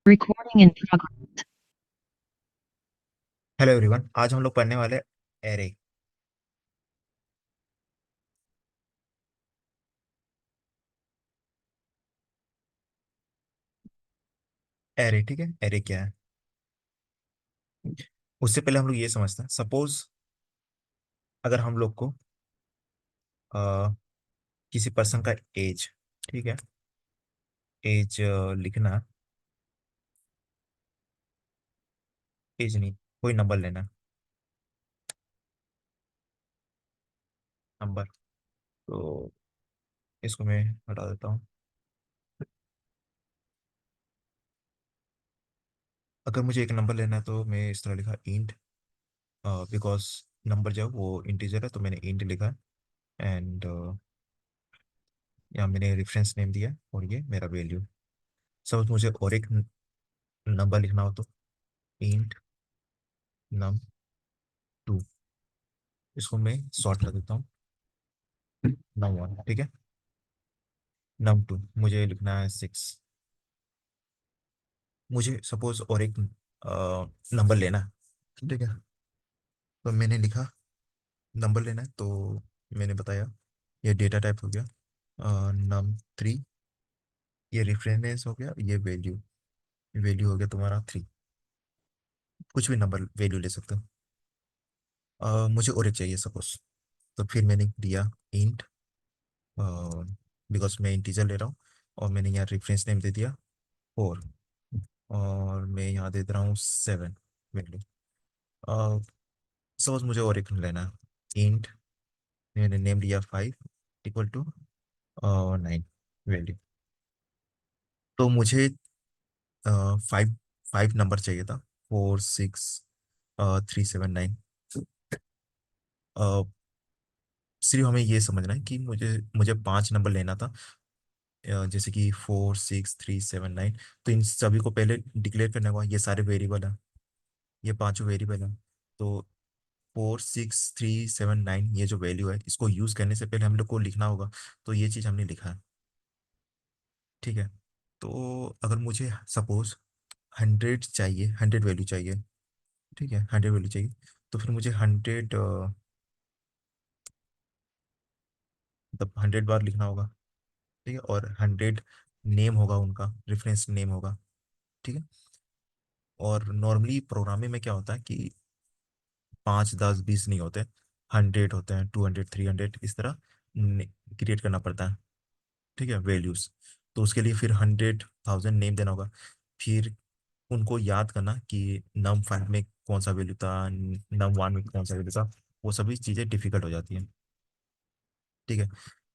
Recording in progress. Hello everyone, आज हम लोग पढ़ने वाले एरे। एरे ठीक है। एरे क्या है उससे पहले हम लोग ये समझते हैं। सपोज अगर हम लोग को किसी पर्सन का एज, ठीक है, एज लिखना। एज नहीं, कोई नंबर लेना। नंबर, तो इसको मैं हटा देता हूँ। अगर मुझे एक नंबर लेना है तो मैं इस तरह लिखा इंट, बिकॉज नंबर जो है वो इंटीजर है तो मैंने इंट लिखा। एंड यहाँ मैंने रेफरेंस नेम दिया और ये मेरा वैल्यू। सपोज मुझे और एक नंबर लिखना हो तो इंट नम टू, इसको मैं शॉर्ट कर देता हूँ नम वन, ठीक है। नम टू मुझे लिखना है सिक्स। मुझे सपोज और एक नंबर लेना है, ठीक है। तो मैंने लिखा नंबर लेना है तो मैंने बताया ये डेटा टाइप हो गया नम थ्री, ये रेफरेंस हो गया, ये वैल्यू, वैल्यू हो गया तुम्हारा थ्री। कुछ भी नंबर वैल्यू ले सकते हो। मुझे और एक चाहिए सपोज, तो फिर मैंने दिया इंट, बिकॉज मैं इंटीजर ले रहा हूँ, और मैंने यहाँ रेफरेंस नेम दे दिया फोर, और मैं यहाँ दे दे रहा हूँ सेवन वैल्यू। सपोज मुझे और एक लेना है इंट, मैंने नेम दिया five equal to nine value. तो मुझे फाइव फाइव नंबर चाहिए था, four six three seven nine. सिर्फ हमें ये समझना है कि मुझे मुझे पांच नंबर लेना था, जैसे कि four six three seven nine. तो इन सभी को पहले डिक्लेयर करना होगा, ये सारे वेरिएबल है, ये पांचों वेरिएबल है। तो four six three seven nine ये जो वैल्यू है इसको यूज करने से पहले हम लोग को लिखना होगा। तो ये चीज हमने लिखा है, ठीक है। तो अगर मुझे सपोज हंड्रेड चाहिए, हंड्रेड वैल्यू चाहिए, ठीक है, हंड्रेड वैल्यू चाहिए, तो फिर मुझे हंड्रेड मतलब हंड्रेड बार लिखना होगा, ठीक है। और हंड्रेड नेम होगा, उनका रेफरेंस नेम होगा, ठीक है। और नॉर्मली प्रोग्रामिंग में क्या होता है कि पाँच दस बीस नहीं होते, हंड्रेड होते हैं, टू हंड्रेड थ्री हंड्रेड इस तरह क्रिएट करना पड़ता है, ठीक है, वैल्यूज। तो उसके लिए फिर हंड्रेड थाउजेंड नेम देना होगा। फिर उनको याद करना कि नम फाइव में कौन सा वैल्यू था, नम वन में कौन सा वैल्यू था, वो सभी चीज़ें डिफिकल्ट हो जाती हैं, ठीक है।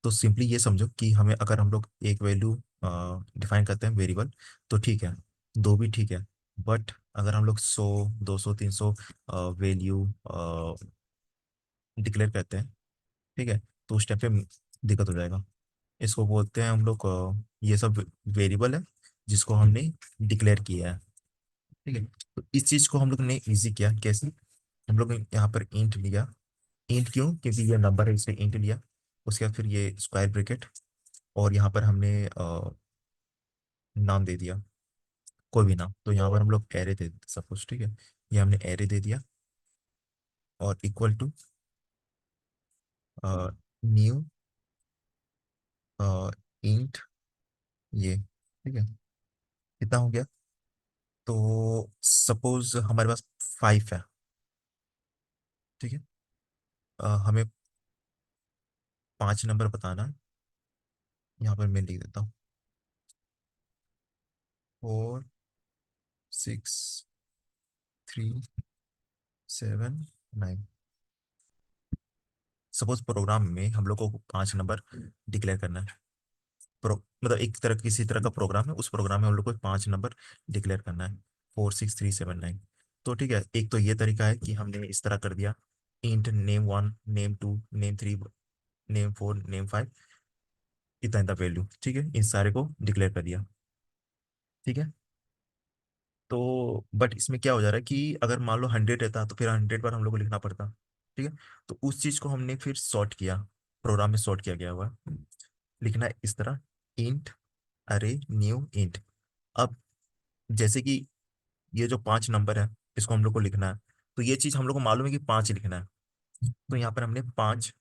तो सिंपली ये समझो कि हमें अगर हम लोग एक वैल्यू डिफाइन करते हैं वेरिएबल, तो ठीक है, दो भी ठीक है। बट अगर हम लोग सौ दो सौ तीन सौ वैल्यू डिक्लेयर करते हैं, ठीक है, तो उस टाइम पे दिक्कत हो जाएगा। इसको बोलते हैं हम लोग ये सब वेरिएबल है जिसको हमने डिक्लेयर किया है, ठीक है। तो इस चीज को हम लोग ने इजी किया कैसे, हम लोग ने यहाँ पर इंट लिया। इंट क्यों? क्योंकि ये नंबर है इसलिए इंट लिया। उसके बाद फिर ये स्क्वायर ब्रैकेट, और यहाँ पर हमने नाम दे दिया, कोई भी नाम। तो यहाँ पर हम लोग एरे दे देते सब कुछ, ठीक है। ये हमने एरे दे दिया, और इक्वल टू न्यू इंट, ये ठीक है। कितना हो गया? तो सपोज हमारे पास फाइव है, ठीक है। हमें पांच नंबर बताना है। यहाँ पर मैं लिख देता हूँ four six three seven nine. Suppose program में हम लोग को पांच नंबर डिक्लेयर करना है। मतलब एक तरह किसी तरह का प्रोग्राम है, उस प्रोग्राम में हम लोग को पांच नंबर डिक्लेयर करना है, four six three seven nine. तो ठीक है, एक तो ये तरीका है कि हमने इस तरह कर दिया int name one name two name three name four name five, इतना इतना वैल्यू, ठीक है, इन सारे को डिक्लेयर कर दिया, ठीक है। तो बट इसमें क्या हो जा रहा है कि अगर मान लो हंड्रेड रहता तो फिर हंड्रेड बार हम लोग को लिखना पड़ता, ठीक है। तो उस चीज को हमने फिर सॉर्ट किया, प्रोग्राम में सॉर्ट किया गया हुआ है। लिखना है इस तरह इंट अरे न्यू इंट। अब जैसे कि ये जो 5 नंबर है, इसको हम लोग को लिखना है। तो ये चीज हम लोग को मालूम है कि 5 लिखना है। तो यहाँ पर हमने 5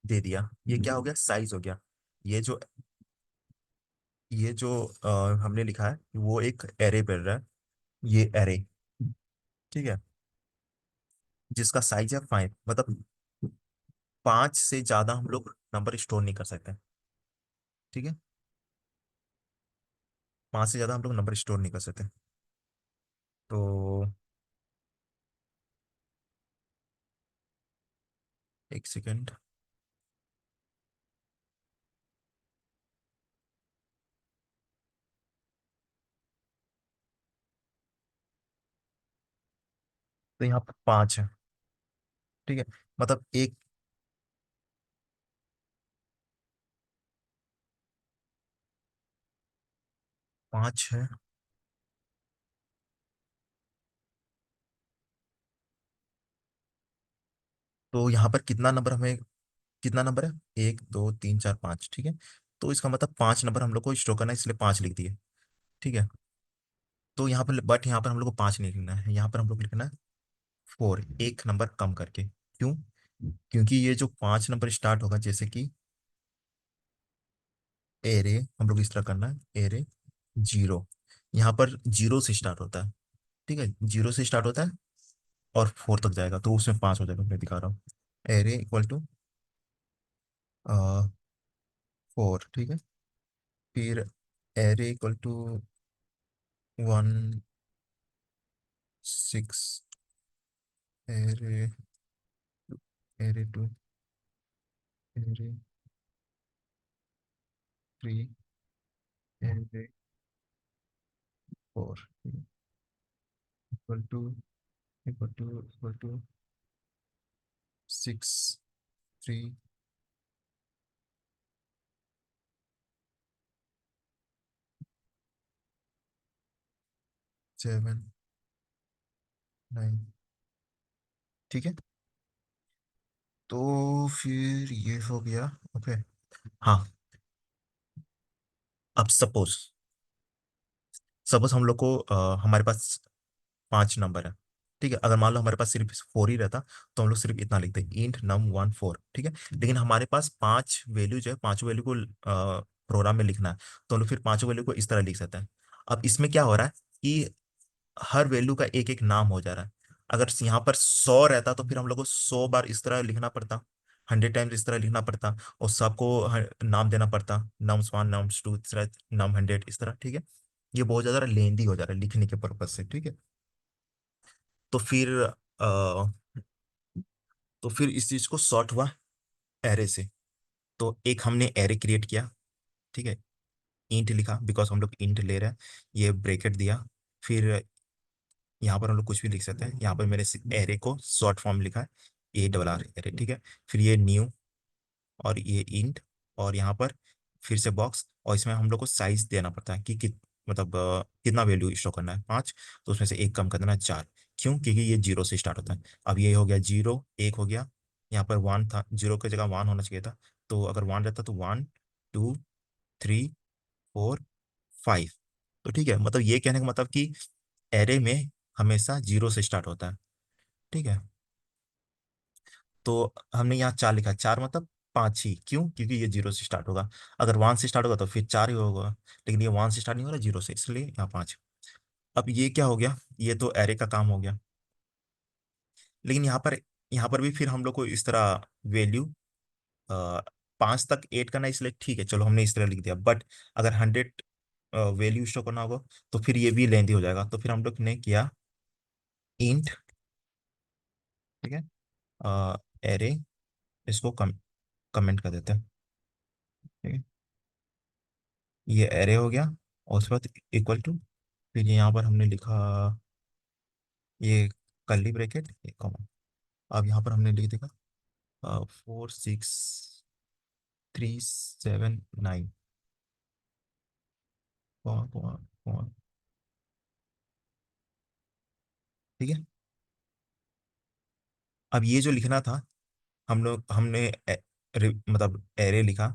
दे दिया। ये क्या हो गया, साइज हो गया। ये जो ये जो हमने लिखा है वो एक एरे बन रहा है। ये एरे, ठीक है, जिसका साइज है 5, मतलब 5 से ज्यादा हम लोग नंबर स्टोर नहीं कर सकते। ठीक है, 5 से ज्यादा हम लोग नंबर स्टोर नहीं कर सकते। तो एक सेकेंड। तो यहाँ पर 5 है, ठीक है, मतलब एक 5 है। तो यहाँ पर कितना नंबर हमें, कितना नंबर है, 1 2 3 4 5, ठीक है। तो इसका मतलब 5 नंबर हम लोग को स्टोर करना है, इसलिए 5 लिख दिए। ठीक है। तो यहाँ पर, बट यहाँ पर हम लोग को 5 नहीं लिखना है, यहाँ पर हम लोग को लिखना है 4, एक नंबर कम करके। क्यों? क्योंकि ये जो 5 नंबर स्टार्ट होगा, जैसे कि एरे, हम लोग इस तरह करना है, एरे 0, यहाँ पर 0 से स्टार्ट होता है। ठीक है, 0 से स्टार्ट होता है और 4 तक जाएगा, तो उसमें 5 हो जाएगा, मैं दिखा रहा हूँ। एरे इक्वल टू 4, ठीक है। फिर array equal to 1 6, array, array 2, array 3, array 4, equal to, equal to 6 3 7 9, ठीक है। तो फिर ये हो गया। ओके। हाँ, अब सपोज, सपोज हम लोग को हमारे पास 5 नंबर है। ठीक है, अगर मान लो हमारे पास सिर्फ 4 ही रहता, तो हम लोग सिर्फ इतना लिखते, इंट num1 4, ठीक है। लेकिन हमारे पास 5 वैल्यू जो है, 5 वैल्यू को प्रोग्राम में लिखना है, तो हम लोग फिर 5 वैल्यू को इस तरह लिख सकते हैं। अब इसमें क्या हो रहा है कि हर वैल्यू का एक एक नाम हो जा रहा है। अगर यहाँ पर 100 रहता, तो फिर हम लोग को 100 बार इस तरह लिखना पड़ता, 100 टाइम्स इस तरह लिखना पड़ता, और सबको नाम देना पड़ता, nums1 nums2 इस तरह, num100 इस तरह, ठीक है। ये बहुत ज्यादा लेंदी हो जा रहा है लिखने के पर्पज से, ठीक है। तो फिर तो फिर इस चीज को सॉर्ट हुआ एरे से। तो एक हमने एरे क्रिएट किया, ठीक है, इंट लिखा, बिकॉज हम लोग इंट ले रहे हैं, ये ब्रेकेट दिया। फिर यहाँ पर हम लोग कुछ भी लिख सकते हैं, यहाँ पर मैंने एरे को शॉर्ट फॉर्म लिखा है, ARR एरे, ठीक है। फिर ये न्यू, और ये इंट, और यहाँ पर फिर से बॉक्स, और इसमें हम लोग को साइज देना पड़ता है कि मतलब कितना वैल्यू स्टोर करना है, 5। तो उसमें से एक कम कर देना है, 4। क्यों? क्योंकि ये 0 से स्टार्ट होता है। अब ये हो गया 0, एक हो गया, यहाँ पर 1 था, 0 की जगह 1 होना चाहिए था। तो अगर 1 रहता तो 1 2 3 4 5। तो ठीक है, मतलब ये कहने का मतलब कि एरे में हमेशा 0 से स्टार्ट होता है, ठीक है। तो हमने यहाँ 4 लिखा, 4 मतलब 5 ही। क्यों? क्योंकि ये 0 से स्टार्ट होगा। अगर 1 से स्टार्ट होगा तो फिर 4 ही होगा, लेकिन ये 1 से स्टार्ट नहीं हो रहा, 0 से, इसलिए यहाँ 5। अब ये क्या हो गया, ये तो एरे का काम हो गया। लेकिन यहाँ पर भी फिर हम लोग को इस तरह वैल्यू 5 तक ऐड करना है, इसलिए ठीक है, चलो हमने इस तरह लिख दिया। बट अगर 100 वैल्यू स्टोर करना होगा, तो फिर ये भी लेंदी हो जाएगा। तो फिर हम लोग ने किया इंट, ठीक है, एरे, इसको कमेंट कर देते हैं, ठीक है। ये एरे हो गया, और उसके बाद इक्वल टू, फिर यहाँ पर हमने लिखा ये कर्ली ब्रैकेट, ये कॉमा। अब यहाँ पर हमने लिख देगा 4 6 3 7 9, ठीक है। अब ये जो लिखना था, हमने मतलब एरे लिखा,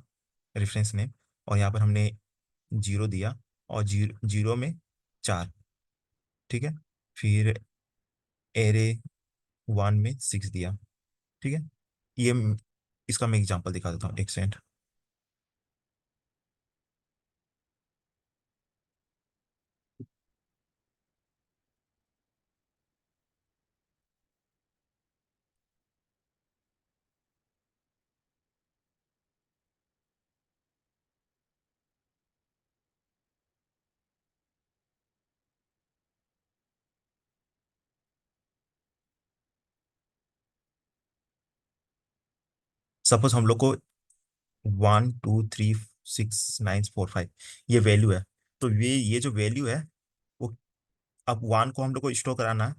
रेफरेंस नेम, और यहाँ पर हमने 0 दिया, और 0 0 में 4, ठीक है। फिर एरे वन में 6 दिया। ठीक है। ये इसका मैं एग्जांपल दिखा देता हूँ, एक सेकंड। सपोज हम लोग को 1 2 3 6 9 4 5 ये वैल्यू है। तो ये जो वैल्यू है वो, अब वन को हम लोग को स्टोर कराना है।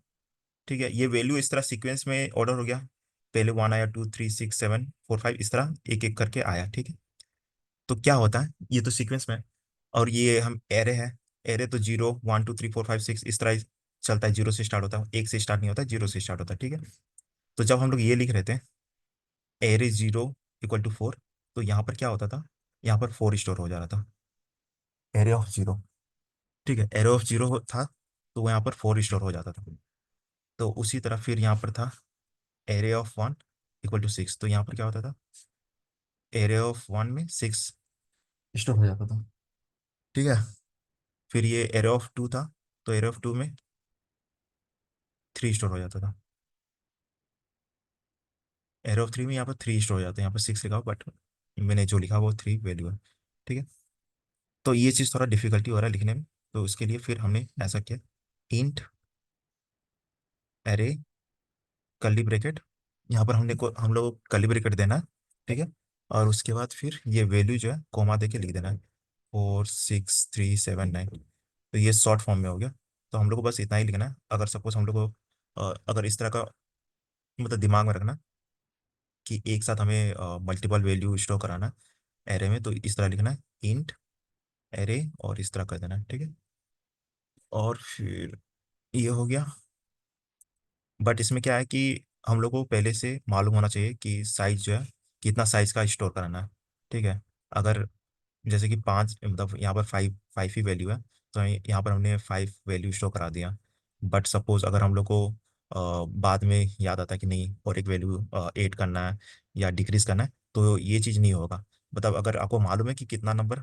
ठीक है, ये वैल्यू इस तरह सीक्वेंस में ऑर्डर हो गया। पहले वन आया, 2 3 6 7 4 5, इस तरह एक एक करके आया। ठीक है। तो क्या होता है, ये तो सीक्वेंस में है, और ये हम एरे है। एरे तो 0 1 2 3 4 5 6 इस तरह चलता है, जीरो से स्टार्ट होता है, एक से स्टार्ट नहीं होता, जीरो से स्टार्ट होता है। ठीक है। तो जब हम लोग ये लिख रहे थे एरे 0 = 4, तो यहाँ पर क्या होता था, यहाँ पर 4 स्टोर हो जा रहा था, एरे ऑफ 0। ठीक है, एरे ऑफ 0 था, तो वो यहाँ पर 4 स्टोर हो जाता था। तो उसी तरह फिर यहाँ पर था एरे ऑफ 1 = 6, तो यहाँ पर क्या होता था, एरे ऑफ 1 में 6 स्टोर हो जाता था। ठीक है। फिर ये एरे ऑफ 2 था, तो एरे ऑफ 2 में 3 स्टोर हो जाता था। एरे ऑफ 3 में यहाँ पर 3 स्टोर हो जाते हैं, यहाँ पर 6 लिखा हो, बट मैंने जो लिखा वो 3 वैल्यू है। ठीक है। तो ये चीज़ थोड़ा डिफिकल्टी हो रहा है लिखने में, तो उसके लिए फिर हमने ऐसा किया, इंट एरे कर्ली ब्रैकेट, यहाँ पर हम लोग को कर्ली ब्रैकेट देना है। ठीक है। और उसके बाद फिर ये वैल्यू जो है कोमा दे के लिख देना है, 4 6 3 7 9। तो ये शॉर्ट फॉर्म में हो गया। तो हम लोग को बस इतना ही लिखना है। अगर सपोज हम लोग को अगर इस तरह का मतलब दिमाग में रखना कि एक साथ हमें मल्टीपल वैल्यू स्टोर कराना है एरे में, तो इस तरह लिखना है, इंट एरे, और इस तरह कर देना है। ठीक है। और फिर ये हो गया। बट इसमें क्या है कि हम लोग को पहले से मालूम होना चाहिए कि साइज जो है कितना साइज का स्टोर कराना है। ठीक है। अगर जैसे कि 5, मतलब यहाँ पर 5 5 ही वैल्यू है, तो यहाँ पर हमने 5 वैल्यू स्टोर करा दिया। बट सपोज अगर हम लोग को बाद में याद आता है कि नहीं और एक वैल्यू ऐड करना है या डिक्रीज करना है, तो ये चीज़ नहीं होगा। मतलब अगर आपको मालूम है कि कितना नंबर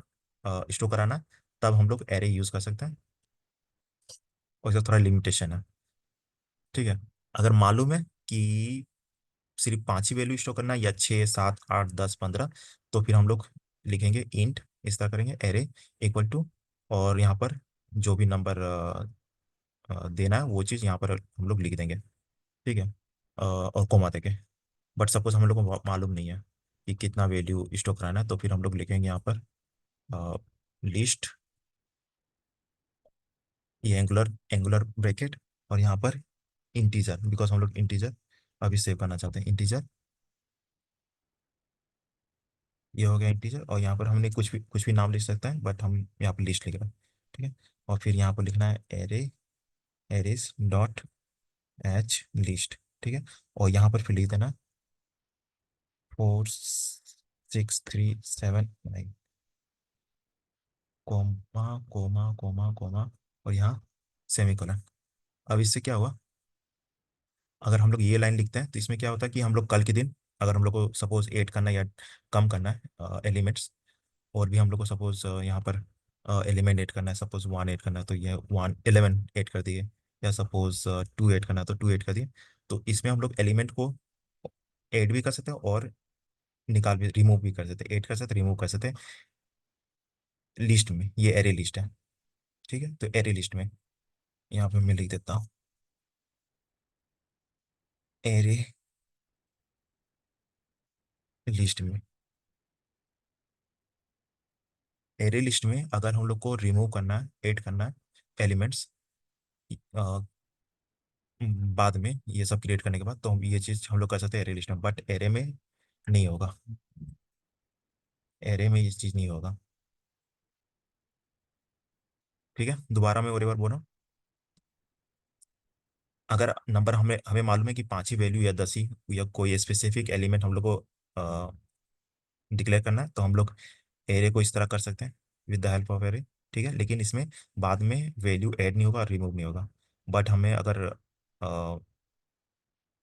स्टोर कराना है, तब हम लोग एरे यूज़ कर सकते हैं, और इसका थोड़ा लिमिटेशन है। ठीक है। अगर मालूम है कि सिर्फ 5 ही वैल्यू स्टोर करना है या 6 7 8 10 15, तो फिर हम लोग लिखेंगे इंट, इस तरह करेंगे एरे इक्वल टू, और यहाँ पर जो भी नंबर देना है वो चीज़ यहाँ पर हम लोग लिख देंगे। ठीक है। और कोमा देंगे। बट सपोज हम लोग को मालूम नहीं है कि कितना वैल्यू स्टोर कराना है, तो फिर हम लोग लिखेंगे यहाँ पर लिस्ट, ये एंगुलर एंगुलर ब्रैकेट, और यहाँ पर इंटीजर, बिकॉज हम लोग इंटीजर अभी सेव करना चाहते हैं, इंटीजर। ये हो गया इंटीजर, और यहाँ पर हमने कुछ भी नाम लिख सकते हैं, बट हम यहाँ पर लिस्ट लिख रहे हैं। ठीक है। और फिर यहाँ पर लिखना है array, arrays dot H list. ठीक है। और यहाँ पर फिर लिख देना 4 6 3 7 9, कोमा कोमा कोमा कोमा, और यहाँ सेमीकोलन। अब इससे क्या हुआ, अगर हम लोग ये लाइन लिखते हैं तो इसमें क्या होता है कि हम लोग कल के दिन अगर हम लोग को सपोज ऐड करना है या कम करना है एलिमेंट्स, और भी हम लोग को सपोज यहाँ पर एलिमेंट ऐड करना है, सपोज 1 ऐड करना है तो ये 1 11 ऐड कर दिए, या सपोज 2 ऐड करना है तो 2 ऐड कर दिए। तो इसमें हम लोग एलिमेंट को ऐड भी कर सकते हैं और निकाल भी, रिमूव भी कर सकते हैं, ऐड कर सकते हैं, रिमूव कर सकते हैं लिस्ट में। ये एरे लिस्ट है। ठीक है। तो एरे लिस्ट में यहाँ पे मैं लिख देता हूँ एरे लिस्ट में। एरे लिस्ट में अगर हम लोग को रिमूव करना है, ऐड करना है एलिमेंट्स बाद में, ये सब क्रिएट करने के बाद, तो हम ये चीज़ हम लोग कर सकते हैं एरे लिस्ट में, बट एरे में नहीं होगा। एरे में ये चीज़ नहीं होगा। ठीक है। दोबारा मैं और एक बार बोल रहा हूँ, अगर नंबर हमें हमें मालूम है कि 5 ही वैल्यू या 10 ही, या कोई स्पेसिफिक एलिमेंट हम लोग को डिक्लेयर करना है, तो हम लोग एरे को इस तरह कर सकते हैं with the help of array. ठीक है। लेकिन इसमें बाद में वैल्यू ऐड नहीं होगा और रिमूव नहीं होगा। बट हमें अगर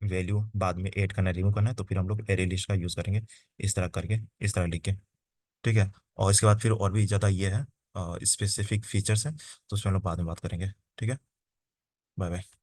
वैल्यू बाद में ऐड करना, रिमूव करना है, तो फिर हम लोग एरे लिस्ट का यूज़ करेंगे, इस तरह करके, इस तरह लिख के। ठीक है। और इसके बाद फिर और भी ज़्यादा ये है, स्पेसिफिक फीचर्स हैं, तो उसमें हम लोग बाद में बात करेंगे। ठीक है। Bye bye.